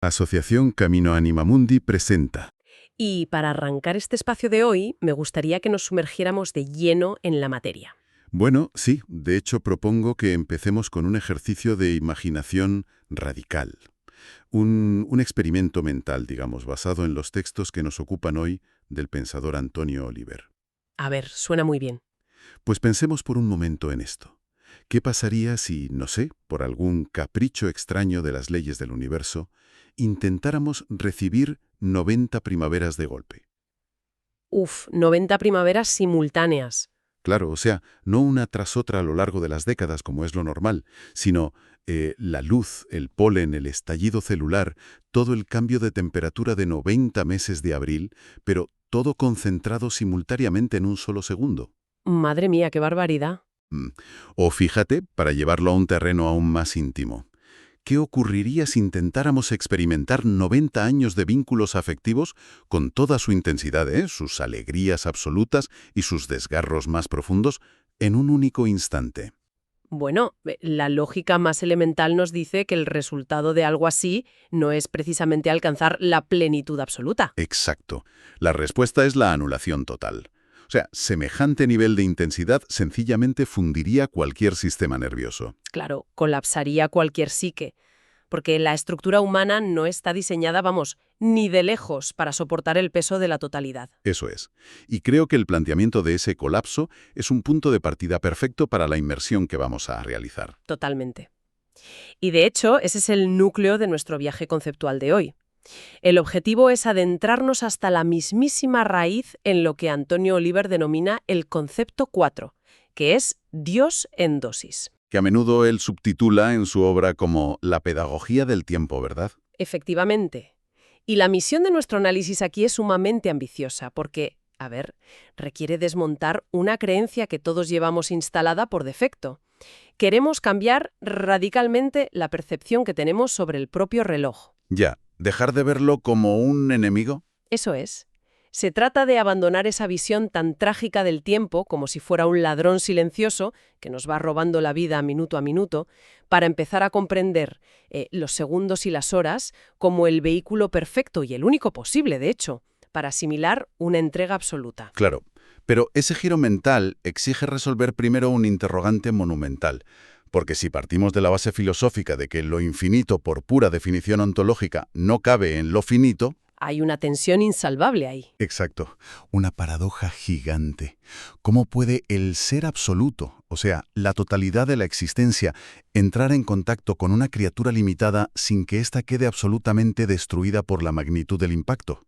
Asociación Camino Anima Mundi presenta. Y para arrancar este espacio de hoy, me gustaría que nos sumergiéramos de lleno en la materia. Bueno, sí, de hecho propongo que empecemos con un ejercicio de imaginación radical. Un experimento mental, digamos, basado en los textos que nos ocupan hoy del pensador Antonio Oliver. A ver, suena muy bien. Pues pensemos por un momento en esto. ¿Qué pasaría si, no sé, por algún capricho extraño de las leyes del universo, intentáramos recibir 90 primaveras de golpe? 90 primaveras simultáneas. Claro, o sea, no una tras otra a lo largo de las décadas como es lo normal, sino la luz, el polen, el estallido celular, todo el cambio de temperatura de 90 meses de abril, pero todo concentrado simultáneamente en un solo segundo. Madre mía, qué barbaridad. Mm. O fíjate, para llevarlo a un terreno aún más íntimo, ¿qué ocurriría si intentáramos experimentar 90 años de vínculos afectivos con toda su intensidad, sus alegrías absolutas y sus desgarros más profundos, en un único instante? Bueno, la lógica más elemental nos dice que el resultado de algo así no es precisamente alcanzar la plenitud absoluta. Exacto. La respuesta es la anulación total. O sea, semejante nivel de intensidad sencillamente fundiría cualquier sistema nervioso. Claro, colapsaría cualquier psique, porque la estructura humana no está diseñada, vamos, ni de lejos para soportar el peso de la totalidad. Eso es. Y creo que el planteamiento de ese colapso es un punto de partida perfecto para la inmersión que vamos a realizar. Totalmente. Y de hecho, ese es el núcleo de nuestro viaje conceptual de hoy. El objetivo es adentrarnos hasta la mismísima raíz en lo que Antonio Oliver denomina el concepto 4, que es Dios en dosis. Que a menudo él subtitula en su obra como la pedagogía del tiempo, ¿verdad? Efectivamente. Y la misión de nuestro análisis aquí es sumamente ambiciosa, porque, requiere desmontar una creencia que todos llevamos instalada por defecto. Queremos cambiar radicalmente la percepción que tenemos sobre el propio reloj. Ya, dejar de verlo como un enemigo. Eso es. Se trata de abandonar esa visión tan trágica del tiempo, como si fuera un ladrón silencioso que nos va robando la vida minuto a minuto, para empezar a comprender los segundos y las horas como el vehículo perfecto y el único posible, de hecho, para asimilar una entrega absoluta. Claro, pero ese giro mental exige resolver primero un interrogante monumental. Porque si partimos de la base filosófica de que lo infinito, por pura definición ontológica, no cabe en lo finito. Hay una tensión insalvable ahí. Exacto, una paradoja gigante. ¿Cómo puede el ser absoluto, o sea, la totalidad de la existencia, entrar en contacto con una criatura limitada sin que ésta quede absolutamente destruida por la magnitud del impacto?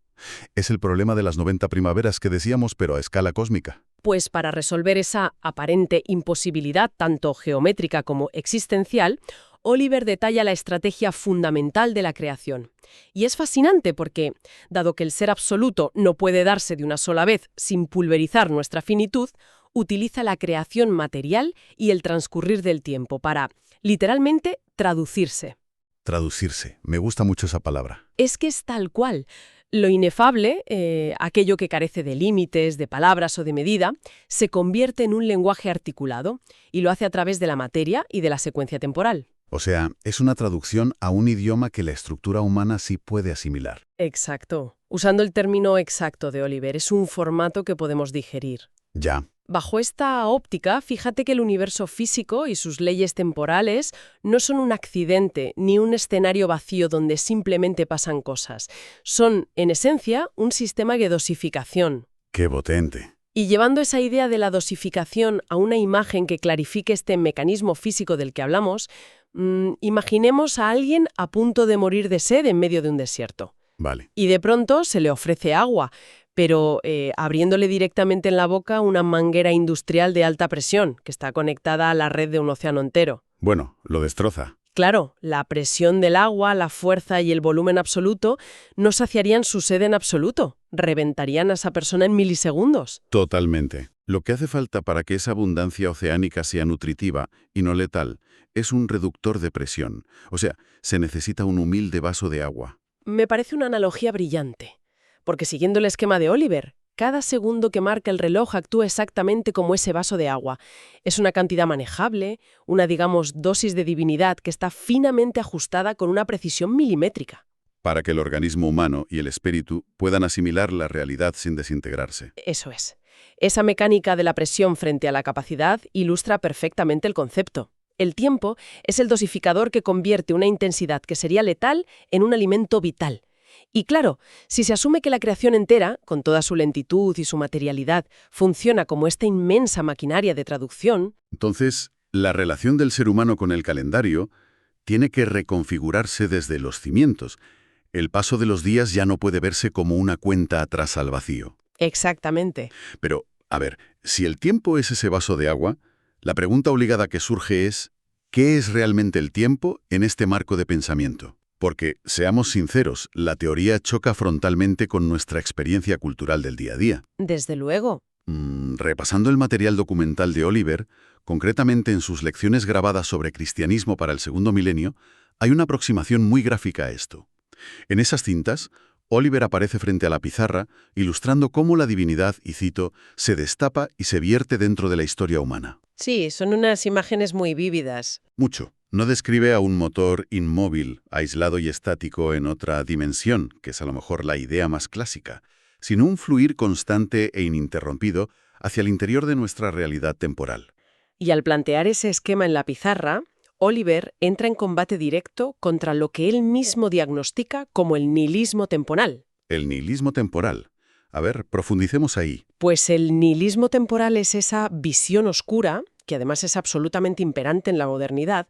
Es el problema de las 90 primaveras que decíamos, pero a escala cósmica. Pues para resolver esa aparente imposibilidad, tanto geométrica como existencial, Oliver detalla la estrategia fundamental de la creación. Y es fascinante porque, dado que el ser absoluto no puede darse de una sola vez sin pulverizar nuestra finitud, utiliza la creación material y el transcurrir del tiempo para, literalmente, traducirse. Traducirse. Me gusta mucho esa palabra. Es que es tal cual. Lo inefable, aquello que carece de límites, de palabras o de medida, se convierte en un lenguaje articulado y lo hace a través de la materia y de la secuencia temporal. O sea, es una traducción a un idioma que la estructura humana sí puede asimilar. Exacto. Usando el término exacto de Oliver, es un formato que podemos digerir. Ya. Bajo esta óptica, fíjate que el universo físico y sus leyes temporales no son un accidente ni un escenario vacío donde simplemente pasan cosas. Son, en esencia, un sistema de dosificación. ¡Qué potente! Y llevando esa idea de la dosificación a una imagen que clarifique este mecanismo físico del que hablamos, imaginemos a alguien a punto de morir de sed en medio de un desierto. Vale. Y de pronto se le ofrece agua, pero abriéndole directamente en la boca una manguera industrial de alta presión que está conectada a la red de un océano entero. Bueno, lo destroza. Claro, la presión del agua, la fuerza y el volumen absoluto no saciarían su sed en absoluto, reventarían a esa persona en milisegundos. Totalmente. Lo que hace falta para que esa abundancia oceánica sea nutritiva y no letal es un reductor de presión. O sea, se necesita un humilde vaso de agua. Me parece una analogía brillante, porque siguiendo el esquema de Oliver, cada segundo que marca el reloj actúa exactamente como ese vaso de agua. Es una cantidad manejable, una, digamos, dosis de divinidad que está finamente ajustada con una precisión milimétrica. para que el organismo humano y el espíritu puedan asimilar la realidad sin desintegrarse. Eso es. Esa mecánica de la presión frente a la capacidad ilustra perfectamente el concepto. El tiempo es el dosificador que convierte una intensidad que sería letal en un alimento vital. Y claro, si se asume que la creación entera, con toda su lentitud y su materialidad, funciona como esta inmensa maquinaria de traducción. Entonces, la relación del ser humano con el calendario tiene que reconfigurarse desde los cimientos. El paso de los días ya no puede verse como una cuenta atrás al vacío. Exactamente. Pero, a ver, si el tiempo es ese vaso de agua, la pregunta obligada que surge es, ¿qué es realmente el tiempo en este marco de pensamiento? Porque, seamos sinceros, la teoría choca frontalmente con nuestra experiencia cultural del día a día. Desde luego. Repasando el material documental de Oliver, concretamente en sus lecciones grabadas sobre cristianismo para el segundo milenio, hay una aproximación muy gráfica a esto. En esas cintas, Oliver aparece frente a la pizarra, ilustrando cómo la divinidad, y cito, se destapa y se vierte dentro de la historia humana. Sí, son unas imágenes muy vívidas. Mucho. No describe a un motor inmóvil, aislado y estático en otra dimensión, que es a lo mejor la idea más clásica, sino un fluir constante e ininterrumpido hacia el interior de nuestra realidad temporal. Y al plantear ese esquema en la pizarra, Oliver entra en combate directo contra lo que él mismo diagnostica como el nihilismo temporal. El nihilismo temporal. A ver, profundicemos ahí. Pues el nihilismo temporal es esa visión oscura, que además es absolutamente imperante en la modernidad,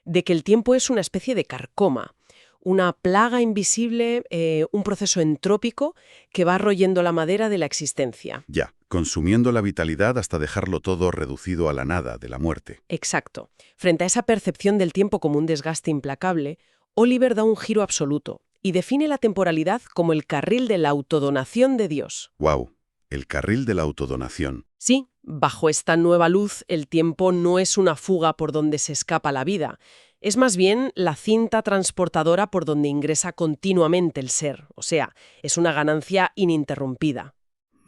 de que el tiempo es una especie de carcoma, una plaga invisible, un proceso entrópico que va royendo la madera de la existencia. Ya, consumiendo la vitalidad hasta dejarlo todo reducido a la nada de la muerte. Exacto. Frente a esa percepción del tiempo como un desgaste implacable, Oliver da un giro absoluto y define la temporalidad como el carril de la autodonación de Dios. ¡Wow! El carril de la autodonación. Sí, bajo esta nueva luz, el tiempo no es una fuga por donde se escapa la vida. Es más bien la cinta transportadora por donde ingresa continuamente el ser. O sea, es una ganancia ininterrumpida.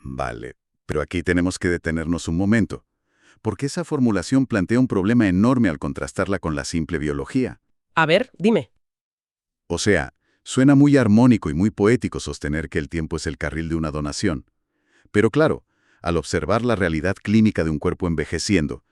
Vale, pero aquí tenemos que detenernos un momento, porque esa formulación plantea un problema enorme al contrastarla con la simple biología. A ver, dime. O sea, suena muy armónico y muy poético sostener que el tiempo es el carril de una donación. Pero claro, al observar la realidad clínica de un cuerpo envejeciendo,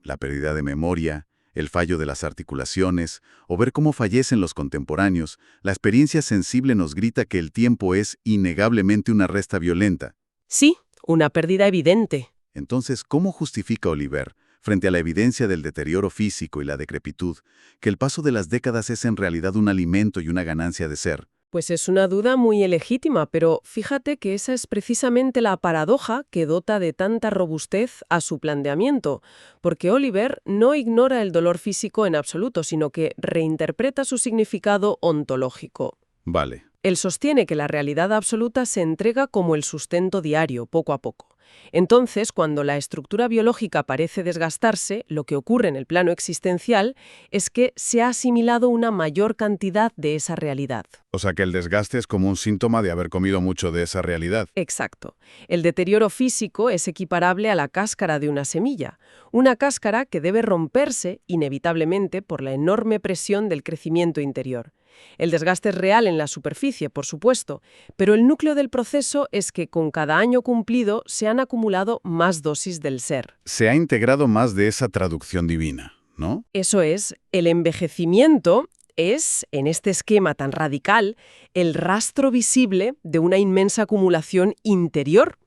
la pérdida de memoria, el fallo de las articulaciones, o ver cómo fallecen los contemporáneos, la experiencia sensible nos grita que el tiempo es innegablemente una resta violenta. Sí, una pérdida evidente. Entonces, ¿cómo justifica Oliver, frente a la evidencia del deterioro físico y la decrepitud, que el paso de las décadas es en realidad un alimento y una ganancia de ser? Pues es una duda muy legítima, pero fíjate que esa es precisamente la paradoja que dota de tanta robustez a su planteamiento, porque Oliver no ignora el dolor físico en absoluto, sino que reinterpreta su significado ontológico. Vale. Él sostiene que la realidad absoluta se entrega como el sustento diario, poco a poco. Entonces, cuando la estructura biológica parece desgastarse, lo que ocurre en el plano existencial es que se ha asimilado una mayor cantidad de esa realidad. O sea que el desgaste es como un síntoma de haber comido mucho de esa realidad. Exacto. El deterioro físico es equiparable a la cáscara de una semilla, una cáscara que debe romperse inevitablemente por la enorme presión del crecimiento interior. El desgaste es real en la superficie, por supuesto, pero el núcleo del proceso es que con cada año cumplido se han acumulado más dosis del ser. Se ha integrado más de esa traducción divina, ¿no? Eso es, el envejecimiento es, en este esquema tan radical, el rastro visible de una inmensa acumulación interior.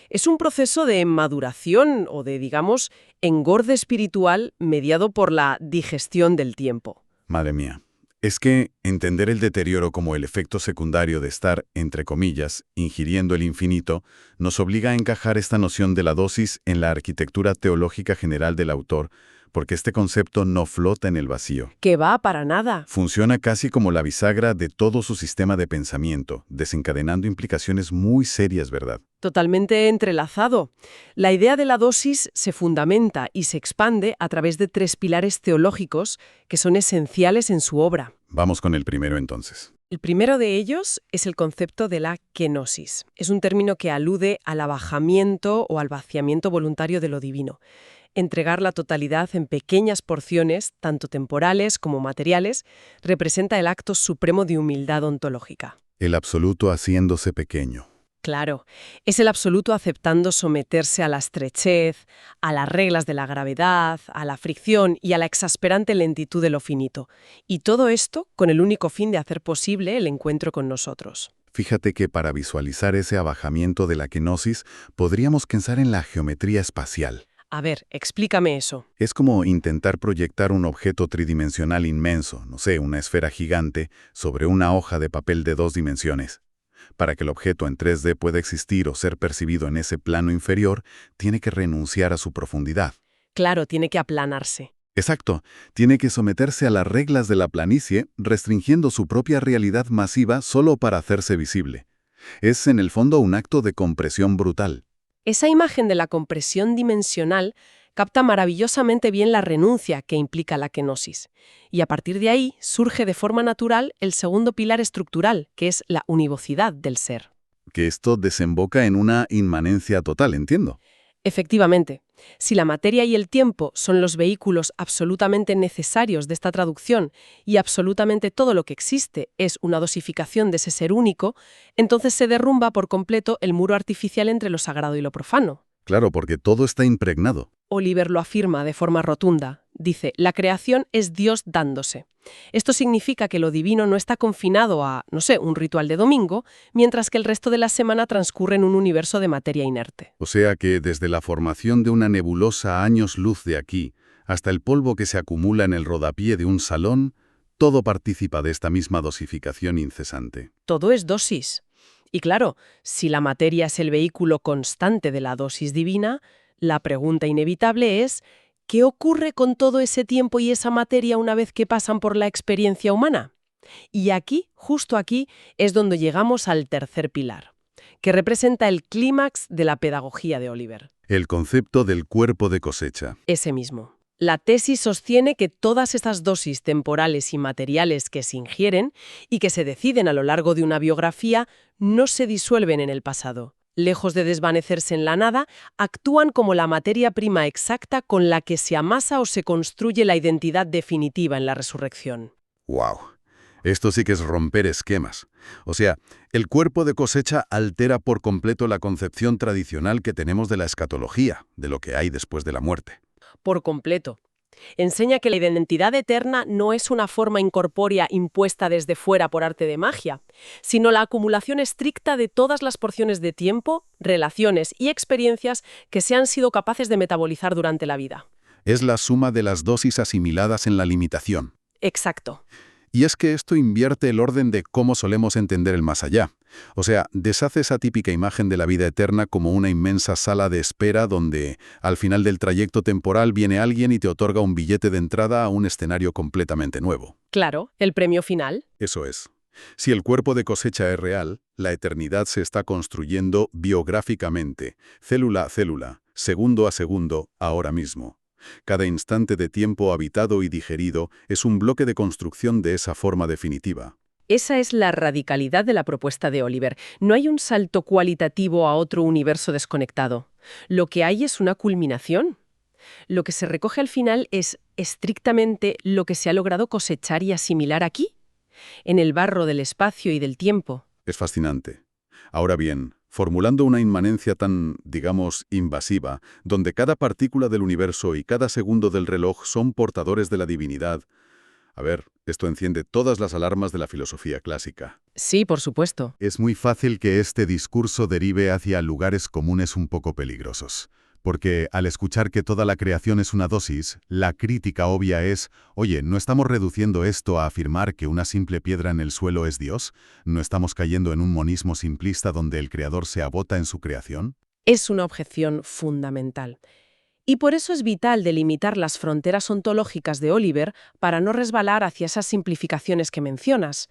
Es un proceso de maduración o de, digamos, engorde espiritual mediado por la digestión del tiempo. Madre mía. Es que entender el deterioro como el efecto secundario de estar, entre comillas, ingiriendo el infinito, nos obliga a encajar esta noción de la dosis en la arquitectura teológica general del autor, porque este concepto no flota en el vacío. Que va para nada. Funciona casi como la bisagra de todo su sistema de pensamiento, desencadenando implicaciones muy serias, ¿verdad? Totalmente entrelazado. La idea de la dosis se fundamenta y se expande a través de 3 pilares teológicos que son esenciales en su obra. Vamos con el primero entonces. El primero de ellos es el concepto de la kenosis. Es un término que alude al abajamiento o al vaciamiento voluntario de lo divino. Entregar la totalidad en pequeñas porciones, tanto temporales como materiales, representa el acto supremo de humildad ontológica. El absoluto haciéndose pequeño. Claro, es el absoluto aceptando someterse a la estrechez, a las reglas de la gravedad, a la fricción y a la exasperante lentitud de lo finito. Y todo esto con el único fin de hacer posible el encuentro con nosotros. Fíjate que para visualizar ese abajamiento de la kenosis, podríamos pensar en la geometría espacial. A ver, explícame eso. Es como intentar proyectar un objeto tridimensional inmenso, no sé, una esfera gigante, sobre una hoja de papel de 2 dimensiones. Para que el objeto en 3D pueda existir o ser percibido en ese plano inferior, tiene que renunciar a su profundidad. Claro, tiene que aplanarse. Exacto, tiene que someterse a las reglas de la planicie, restringiendo su propia realidad masiva solo para hacerse visible. Es, en el fondo, un acto de compresión brutal. Esa imagen de la compresión dimensional capta maravillosamente bien la renuncia que implica la kenosis. Y a partir de ahí surge de forma natural el segundo pilar estructural, que es la univocidad del ser. Que esto desemboca en una inmanencia total, entiendo. Efectivamente, si la materia y el tiempo son los vehículos absolutamente necesarios de esta traducción y absolutamente todo lo que existe es una dosificación de ese ser único, entonces se derrumba por completo el muro artificial entre lo sagrado y lo profano. Claro, porque todo está impregnado. Oliver lo afirma de forma rotunda. Dice, la creación es Dios dándose. Esto significa que lo divino no está confinado a, no sé, un ritual de domingo, mientras que el resto de la semana transcurre en un universo de materia inerte. O sea que desde la formación de una nebulosa a años luz de aquí, hasta el polvo que se acumula en el rodapié de un salón, todo participa de esta misma dosificación incesante. Todo es dosis. Y claro, si la materia es el vehículo constante de la dosis divina, la pregunta inevitable es, ¿qué ocurre con todo ese tiempo y esa materia una vez que pasan por la experiencia humana? Y aquí, justo aquí, es donde llegamos al tercer pilar, que representa el clímax de la pedagogía de Oliver. El concepto del cuerpo de cosecha. Ese mismo. La tesis sostiene que todas estas dosis temporales y materiales que se ingieren y que se deciden a lo largo de una biografía no se disuelven en el pasado. Lejos de desvanecerse en la nada, actúan como la materia prima exacta con la que se amasa o se construye la identidad definitiva en la resurrección. ¡Wow! Esto sí que es romper esquemas. O sea, el cuerpo de cosecha altera por completo la concepción tradicional que tenemos de la escatología, de lo que hay después de la muerte. Por completo. Enseña que la identidad eterna no es una forma incorpórea impuesta desde fuera por arte de magia, sino la acumulación estricta de todas las porciones de tiempo, relaciones y experiencias que se han sido capaces de metabolizar durante la vida. Es la suma de las dosis asimiladas en la limitación. Exacto. Y es que esto invierte el orden de cómo solemos entender el más allá. O sea, deshace esa típica imagen de la vida eterna como una inmensa sala de espera donde, al final del trayecto temporal, viene alguien y te otorga un billete de entrada a un escenario completamente nuevo. Claro, el premio final. Eso es. Si el cuerpo de cosecha es real, la eternidad se está construyendo biográficamente, célula a célula, segundo a segundo, ahora mismo. Cada instante de tiempo habitado y digerido es un bloque de construcción de esa forma definitiva. Esa es la radicalidad de la propuesta de Oliver. No hay un salto cualitativo a otro universo desconectado. Lo que hay es una culminación. Lo que se recoge al final es estrictamente lo que se ha logrado cosechar y asimilar aquí, en el barro del espacio y del tiempo. Es fascinante. Ahora bien, formulando una inmanencia tan, digamos, invasiva, donde cada partícula del universo y cada segundo del reloj son portadores de la divinidad, a ver, esto enciende todas las alarmas de la filosofía clásica. Sí, por supuesto. Es muy fácil que este discurso derive hacia lugares comunes un poco peligrosos. Porque al escuchar que toda la creación es una dosis, la crítica obvia es, oye, ¿no estamos reduciendo esto a afirmar que una simple piedra en el suelo es Dios? ¿No estamos cayendo en un monismo simplista donde el creador se agota en su creación? Es una objeción fundamental. Y por eso es vital delimitar las fronteras ontológicas de Oliver para no resbalar hacia esas simplificaciones que mencionas.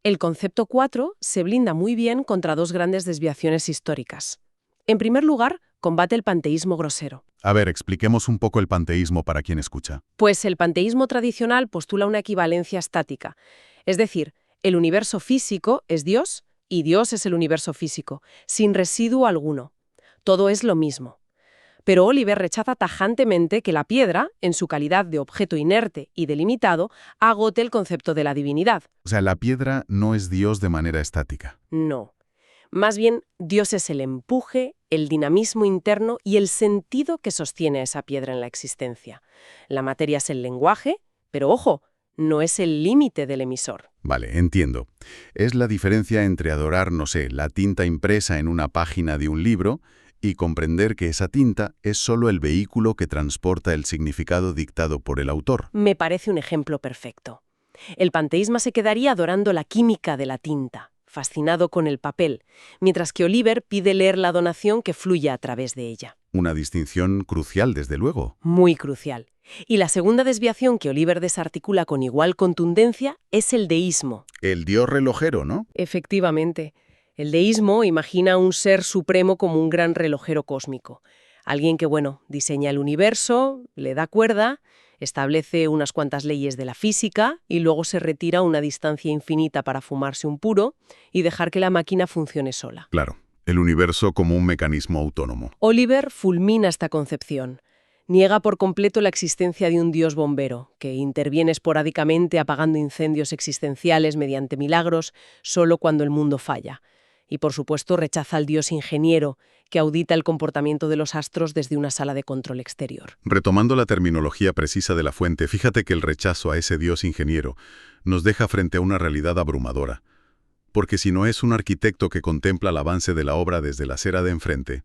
El concepto 4 se blinda muy bien contra dos grandes desviaciones históricas. En primer lugar, combate el panteísmo grosero. A ver, expliquemos un poco el panteísmo para quien escucha. Pues el panteísmo tradicional postula una equivalencia estática. Es decir, el universo físico es Dios y Dios es el universo físico, sin residuo alguno. Todo es lo mismo. Pero Oliver rechaza tajantemente que la piedra, en su calidad de objeto inerte y delimitado, agote el concepto de la divinidad. O sea, la piedra no es Dios de manera estática. No. Más bien, Dios es el empuje, el dinamismo interno y el sentido que sostiene a esa piedra en la existencia. La materia es el lenguaje, pero ojo, no es el límite del emisor. Vale, entiendo. Es la diferencia entre adorar, no sé, la tinta impresa en una página de un libro y comprender que esa tinta es solo el vehículo que transporta el significado dictado por el autor. Me parece un ejemplo perfecto. El panteísmo se quedaría adorando la química de la tinta, fascinado con el papel, mientras que Oliver pide leer la donación que fluye a través de ella. Una distinción crucial, desde luego. Muy crucial. Y la segunda desviación que Oliver desarticula con igual contundencia es el deísmo. El dios relojero, ¿no? Efectivamente. El deísmo imagina un ser supremo como un gran relojero cósmico. Alguien que, diseña el universo, le da cuerda, establece unas cuantas leyes de la física y luego se retira a una distancia infinita para fumarse un puro y dejar que la máquina funcione sola. Claro, el universo como un mecanismo autónomo. Oliver fulmina esta concepción. Niega por completo la existencia de un dios bombero, que interviene esporádicamente apagando incendios existenciales mediante milagros solo cuando el mundo falla. Y por supuesto rechaza al dios ingeniero, que audita el comportamiento de los astros desde una sala de control exterior. Retomando la terminología precisa de la fuente, fíjate que el rechazo a ese dios ingeniero nos deja frente a una realidad abrumadora. Porque si no es un arquitecto que contempla el avance de la obra desde la acera de enfrente,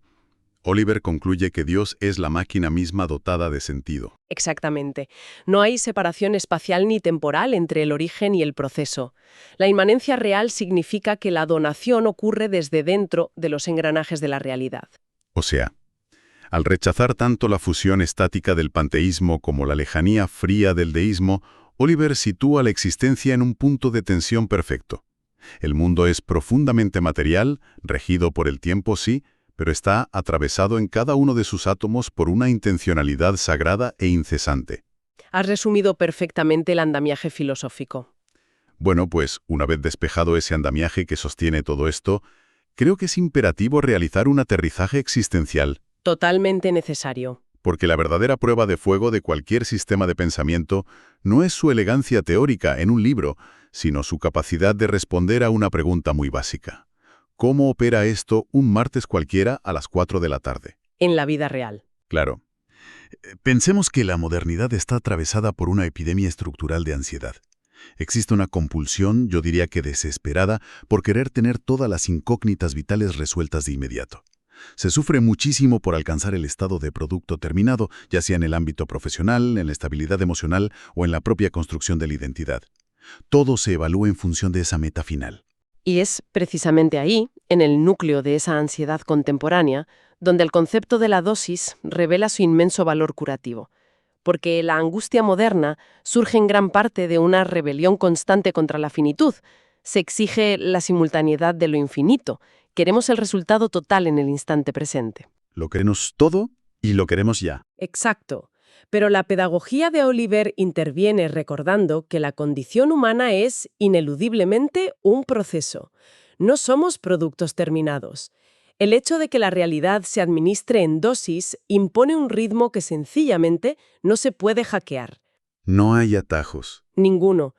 Oliver concluye que Dios es la máquina misma dotada de sentido. Exactamente. No hay separación espacial ni temporal entre el origen y el proceso. La inmanencia real significa que la donación ocurre desde dentro de los engranajes de la realidad. O sea, al rechazar tanto la fusión estática del panteísmo como la lejanía fría del deísmo, Oliver sitúa la existencia en un punto de tensión perfecto. El mundo es profundamente material, regido por el tiempo, sí, pero está atravesado en cada uno de sus átomos por una intencionalidad sagrada e incesante. Has resumido perfectamente el andamiaje filosófico. Bueno, pues, una vez despejado ese andamiaje que sostiene todo esto, creo que es imperativo realizar un aterrizaje existencial. Totalmente necesario. Porque la verdadera prueba de fuego de cualquier sistema de pensamiento no es su elegancia teórica en un libro, sino su capacidad de responder a una pregunta muy básica. ¿Cómo opera esto un martes cualquiera a las 4 de la tarde? En la vida real. Claro. Pensemos que la modernidad está atravesada por una epidemia estructural de ansiedad. Existe una compulsión, yo diría que desesperada, por querer tener todas las incógnitas vitales resueltas de inmediato. Se sufre muchísimo por alcanzar el estado de producto terminado, ya sea en el ámbito profesional, en la estabilidad emocional o en la propia construcción de la identidad. Todo se evalúa en función de esa meta final. Y es precisamente ahí, en el núcleo de esa ansiedad contemporánea, donde el concepto de la dosis revela su inmenso valor curativo. Porque la angustia moderna surge en gran parte de una rebelión constante contra la finitud. Se exige la simultaneidad de lo infinito. Queremos el resultado total en el instante presente. Lo queremos todo y lo queremos ya. Exacto. Pero la pedagogía de Oliver interviene recordando que la condición humana es, ineludiblemente, un proceso. No somos productos terminados. El hecho de que la realidad se administre en dosis impone un ritmo que sencillamente no se puede hackear. No hay atajos. Ninguno.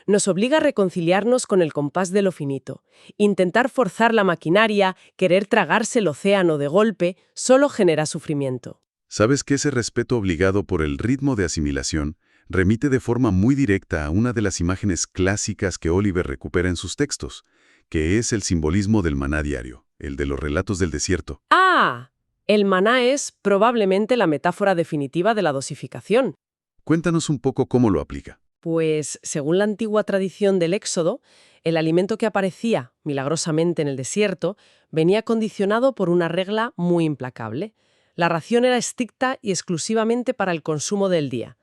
Nos obliga a reconciliarnos con el compás de lo finito. Intentar forzar la maquinaria, querer tragarse el océano de golpe, solo genera sufrimiento. ¿Sabes que ese respeto obligado por el ritmo de asimilación remite de forma muy directa a una de las imágenes clásicas que Oliver recupera en sus textos, que es el simbolismo del maná diario, el de los relatos del desierto? ¡Ah! El maná es probablemente la metáfora definitiva de la dosificación. Cuéntanos un poco cómo lo aplica. Pues, según la antigua tradición del Éxodo, el alimento que aparecía milagrosamente en el desierto venía condicionado por una regla muy implacable. La ración era estricta y exclusivamente para el consumo del día.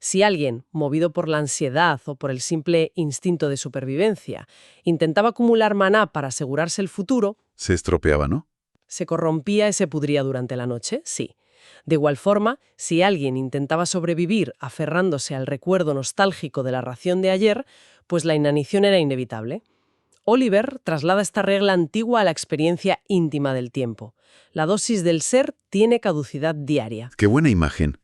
Si alguien, movido por la ansiedad o por el simple instinto de supervivencia, intentaba acumular maná para asegurarse el futuro, Se estropeaba, ¿no? ¿se corrompía y se pudría durante la noche? Sí. De igual forma, si alguien intentaba sobrevivir aferrándose al recuerdo nostálgico de la ración de ayer, pues la inanición era inevitable. Oliver traslada esta regla antigua a la experiencia íntima del tiempo. La dosis del ser tiene caducidad diaria. Qué buena imagen.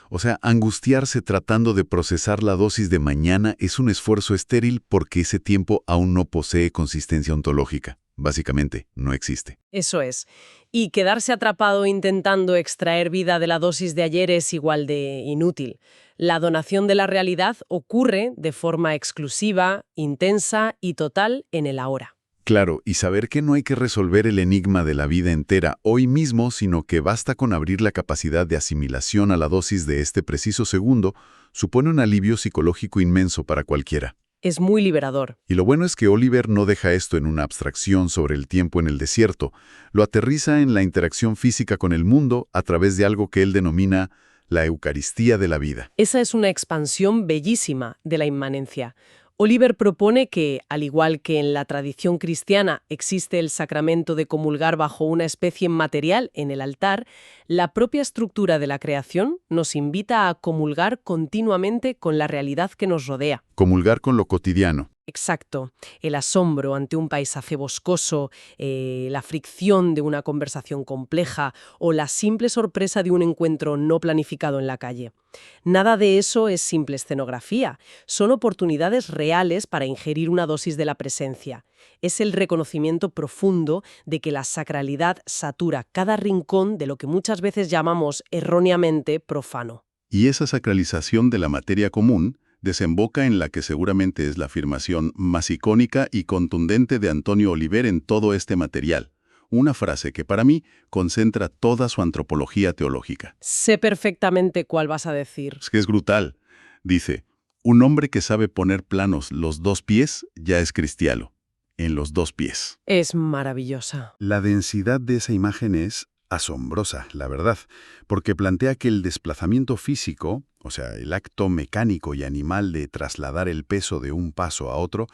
O sea, angustiarse tratando de procesar la dosis de mañana es un esfuerzo estéril porque ese tiempo aún no posee consistencia ontológica. Básicamente, no existe. Eso es. Y quedarse atrapado intentando extraer vida de la dosis de ayer es igual de inútil. La donación de la realidad ocurre de forma exclusiva, intensa y total en el ahora. Claro, y saber que no hay que resolver el enigma de la vida entera hoy mismo, sino que basta con abrir la capacidad de asimilación a la dosis de este preciso segundo, supone un alivio psicológico inmenso para cualquiera. Es muy liberador. Y lo bueno es que Oliver no deja esto en una abstracción sobre el tiempo en el desierto, lo aterriza en la interacción física con el mundo a través de algo que él denomina la Eucaristía de la vida. Esa es una expansión bellísima de la inmanencia. Oliver propone que, al igual que en la tradición cristiana existe el sacramento de comulgar bajo una especie material en el altar, la propia estructura de la creación nos invita a comulgar continuamente con la realidad que nos rodea. Comulgar con lo cotidiano. Exacto. El asombro ante un paisaje boscoso, la fricción de una conversación compleja o la simple sorpresa de un encuentro no planificado en la calle. Nada de eso es simple escenografía. Son oportunidades reales para ingerir una dosis de la presencia. Es el reconocimiento profundo de que la sacralidad satura cada rincón de lo que muchas veces llamamos erróneamente profano. Y esa sacralización de la materia común desemboca en la que seguramente es la afirmación más icónica y contundente de Antonio Oliver en todo este material. Una frase que para mí concentra toda su antropología teológica. Sé perfectamente cuál vas a decir. Es que es brutal. Dice, un hombre que sabe poner planos los dos pies ya es cristiano. En los dos pies. Es maravillosa. La densidad de esa imagen es asombrosa, la verdad, porque plantea que el desplazamiento físico, o sea, el acto mecánico y animal de trasladar el peso de un paso a otro,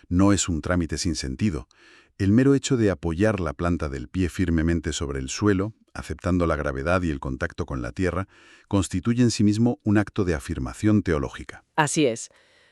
no es un trámite sin sentido. El mero hecho de apoyar la planta del pie firmemente sobre el suelo, aceptando la gravedad y el contacto con la tierra, constituye en sí mismo un acto de afirmación teológica. Así es.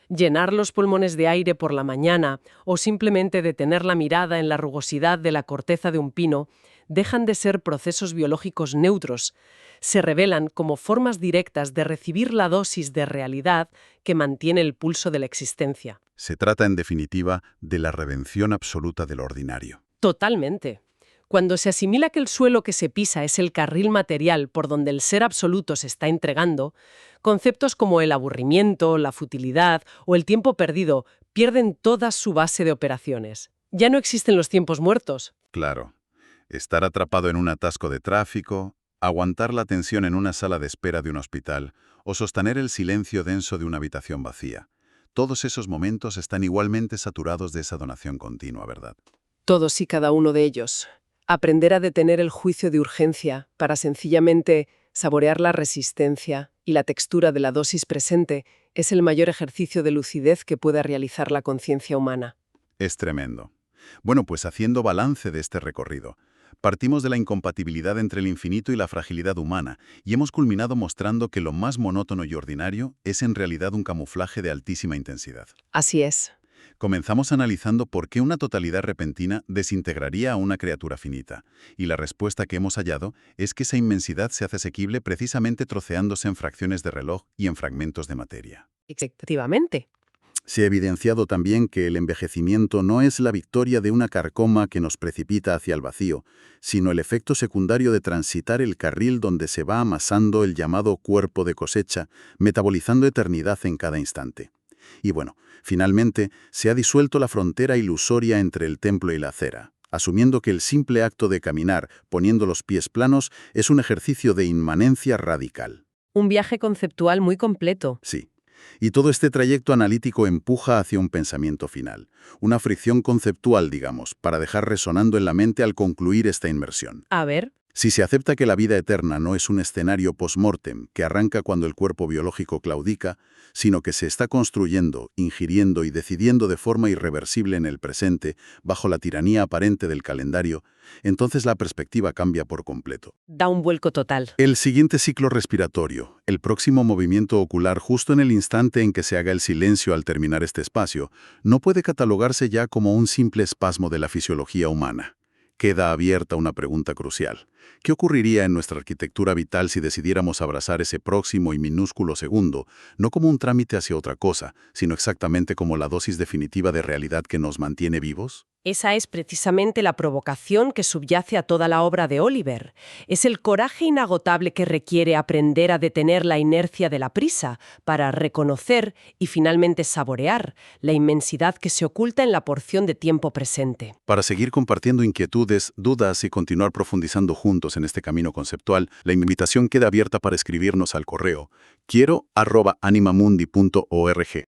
Llenar los pulmones de aire por la mañana o simplemente detener la mirada en la rugosidad de la corteza de un pino dejan de ser procesos biológicos neutros. Se revelan como formas directas de recibir la dosis de realidad que mantiene el pulso de la existencia. Se trata, en definitiva, de la redención absoluta del ordinario. Totalmente. Cuando se asimila que el suelo que se pisa es el carril material por donde el ser absoluto se está entregando, conceptos como el aburrimiento, la futilidad o el tiempo perdido pierden toda su base de operaciones. Ya no existen los tiempos muertos. Claro. Estar atrapado en un atasco de tráfico, aguantar la tensión en una sala de espera de un hospital o sostener el silencio denso de una habitación vacía. Todos esos momentos están igualmente saturados de esa donación continua, ¿verdad? Todos y cada uno de ellos. Aprender a detener el juicio de urgencia para sencillamente saborear la resistencia y la textura de la dosis presente es el mayor ejercicio de lucidez que pueda realizar la conciencia humana. Es tremendo. Bueno, pues haciendo balance de este recorrido, partimos de la incompatibilidad entre el infinito y la fragilidad humana y hemos culminado mostrando que lo más monótono y ordinario es en realidad un camuflaje de altísima intensidad. Así es. Comenzamos analizando por qué una totalidad repentina desintegraría a una criatura finita, y la respuesta que hemos hallado es que esa inmensidad se hace asequible precisamente troceándose en fracciones de reloj y en fragmentos de materia. Efectivamente. Se ha evidenciado también que el envejecimiento no es la victoria de una carcoma que nos precipita hacia el vacío, sino el efecto secundario de transitar el carril donde se va amasando el llamado cuerpo de cosecha, metabolizando eternidad en cada instante. Y bueno, finalmente, se ha disuelto la frontera ilusoria entre el templo y la acera, asumiendo que el simple acto de caminar, poniendo los pies planos, es un ejercicio de inmanencia radical. Un viaje conceptual muy completo. Sí. Y todo este trayecto analítico empuja hacia un pensamiento final, una fricción conceptual, digamos, para dejar resonando en la mente al concluir esta inmersión. A ver. Si se acepta que la vida eterna no es un escenario post-mortem que arranca cuando el cuerpo biológico claudica, sino que se está construyendo, ingiriendo y decidiendo de forma irreversible en el presente, bajo la tiranía aparente del calendario, entonces la perspectiva cambia por completo. Da un vuelco total. El siguiente ciclo respiratorio, el próximo movimiento ocular justo en el instante en que se haga el silencio al terminar este espacio, no puede catalogarse ya como un simple espasmo de la fisiología humana. Queda abierta una pregunta crucial. ¿Qué ocurriría en nuestra arquitectura vital si decidiéramos abrazar ese próximo y minúsculo segundo, no como un trámite hacia otra cosa, sino exactamente como la dosis definitiva de realidad que nos mantiene vivos? Esa es precisamente la provocación que subyace a toda la obra de Oliver. Es el coraje inagotable que requiere aprender a detener la inercia de la prisa para reconocer y finalmente saborear la inmensidad que se oculta en la porción de tiempo presente. Para seguir compartiendo inquietudes, dudas y continuar profundizando juntos en este camino conceptual, la invitación queda abierta para escribirnos al correo quiero@animamundi.org.